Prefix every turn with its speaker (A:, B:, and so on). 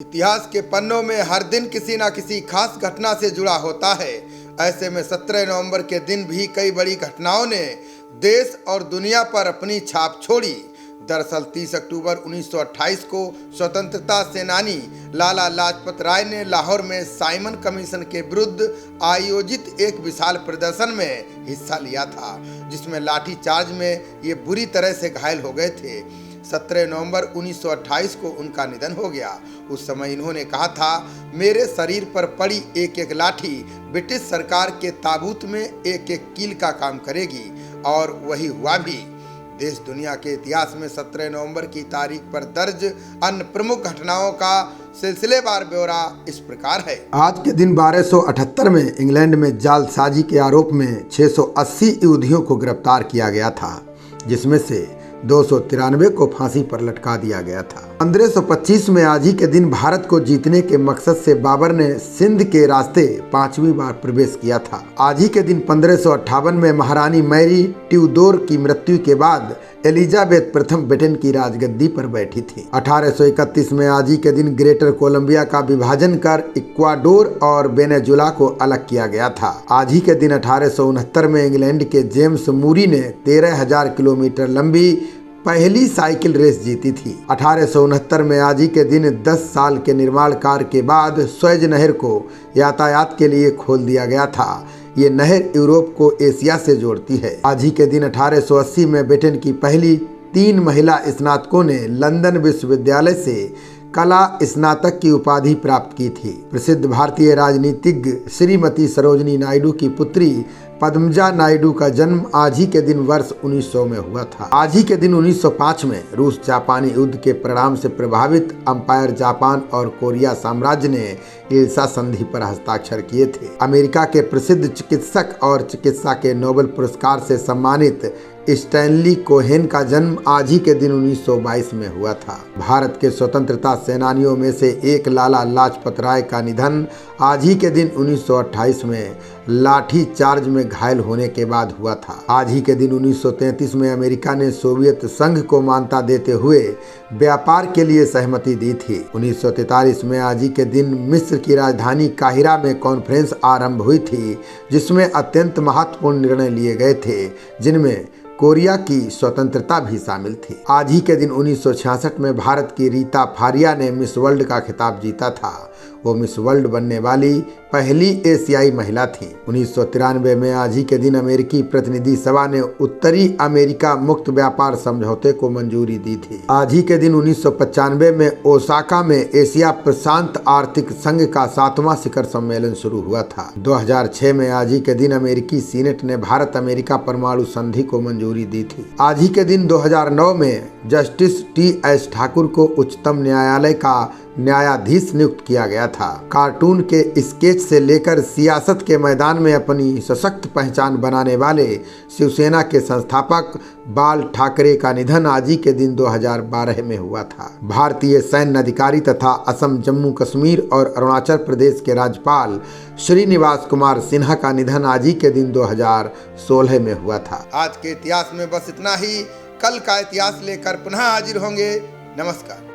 A: इतिहास के पन्नों में हर दिन किसी न किसी खास घटना से जुड़ा होता है। ऐसे में 17 नवंबर के दिन भी कई बड़ी घटनाओं ने देश और दुनिया पर अपनी छाप छोड़ी। दरअसल 30 अक्टूबर 1928 को स्वतंत्रता सेनानी लाला लाजपत राय ने लाहौर में साइमन कमीशन के विरुद्ध आयोजित एक विशाल प्रदर्शन में हिस्सा लिया था, जिसमें लाठी चार्ज में ये बुरी तरह से घायल हो गए थे। 17 नवंबर 1928 को उनका निधन हो गया। उस समय इन्होंने कहा था, मेरे शरीर पर पड़ी एक एक लाठी ब्रिटिश सरकार के ताबूत में एक एक कील का काम करेगी, और वही हुआ भी। देश दुनिया के इतिहास में 17 नवंबर की तारीख पर दर्ज अन्य प्रमुख घटनाओं का सिलसिलेवार ब्यौरा इस प्रकार है। आज के दिन 1278 में इंग्लैंड में जालसाजी के आरोप में 680 यहूदियों को गिरफ्तार किया गया था, जिसमें से 293 को फांसी पर लटका दिया गया था। 1525 में आज ही के दिन भारत को जीतने के मकसद से बाबर ने सिंध के रास्ते 5वीं बार प्रवेश किया था। आज ही के दिन 1558 में महारानी मैरी ट्यूडोर की मृत्यु के बाद एलिजाबेथ प्रथम ब्रिटेन की राजगद्दी पर बैठी थी। 1831 में आज ही के दिन ग्रेटर कोलंबिया का विभाजन कर इक्वाडोर और वेनेजुला को अलग किया गया था। आज ही के दिन 1869 में इंग्लैंड के जेम्स मूरी ने 13,000 किलोमीटर लंबी पहली साइकिल रेस जीती थी। 1869 में आज ही के दिन 10 साल के निर्माण कार्य के बाद स्वेज नहर को यातायात के लिए खोल दिया गया था। ये नहर यूरोप को एशिया से जोड़ती है। आज ही के दिन 1880 में ब्रिटेन की पहली 3 महिला स्नातकों ने लंदन विश्वविद्यालय से कला स्नातक की उपाधि प्राप्त की थी। प्रसिद्ध भारतीय राजनीतिज्ञ श्रीमती सरोजिनी नायडू की पुत्री पद्मजा नायडू का जन्म आज ही के दिन वर्ष 1900 में हुआ था। आज ही के दिन 1905 में रूस जापानी युद्ध के परिणाम से प्रभावित अंपायर जापान और कोरिया साम्राज्य ने इल्सा संधि पर हस्ताक्षर किए थे। अमेरिका के प्रसिद्ध चिकित्सक और चिकित्सा के नोबेल पुरस्कार से सम्मानित स्टैनली कोहेन का जन्म आज ही के दिन 1922 में हुआ था। भारत के स्वतंत्रता सेनानियों में से एक लाला लाजपत राय का निधन आज ही के दिन 1928 में लाठी चार्ज में घायल होने के बाद हुआ था। आज ही के दिन 1933 में अमेरिका ने सोवियत संघ को मान्यता देते हुए व्यापार के लिए सहमति दी थी। 1943 में आज ही के दिन मिस्र की राजधानी काहिरा में कॉन्फ्रेंस आरंभ हुई थी, जिसमें अत्यंत महत्वपूर्ण निर्णय लिए गए थे, जिनमें कोरिया की स्वतंत्रता भी शामिल थी। आज ही के दिन 1966 में भारत की रीता फारिया ने मिस वर्ल्ड का खिताब जीता था। वो मिस वर्ल्ड बनने वाली पहली एशियाई महिला थी। 1993 में आज ही के दिन अमेरिकी प्रतिनिधि सभा ने उत्तरी अमेरिका मुक्त व्यापार समझौते को मंजूरी दी थी। आज ही के दिन 1995 में ओसाका में एशिया प्रशांत आर्थिक संघ का 7वां शिखर सम्मेलन शुरू हुआ था। 2006 में आज ही के दिन अमेरिकी सीनेट ने भारत अमेरिका परमाणु संधि को मंजूरी दी थी। आज ही के दिन 2009 में जस्टिस टी.एस. ठाकुर को उच्चतम न्यायालय का न्यायाधीश नियुक्त किया गया था। कार्टून के स्केच से लेकर सियासत के मैदान में अपनी सशक्त पहचान बनाने वाले शिवसेना के संस्थापक बाल ठाकरे का निधन आज ही के दिन 2012 में हुआ था। भारतीय सैन्य अधिकारी तथा असम, जम्मू कश्मीर और अरुणाचल प्रदेश के राज्यपाल श्रीनिवास कुमार सिन्हा का निधन आज ही के दिन 2016 में हुआ था। आज के इतिहास में बस इतना ही। कल का इतिहास लेकर पुनः हाजिर होंगे। नमस्कार।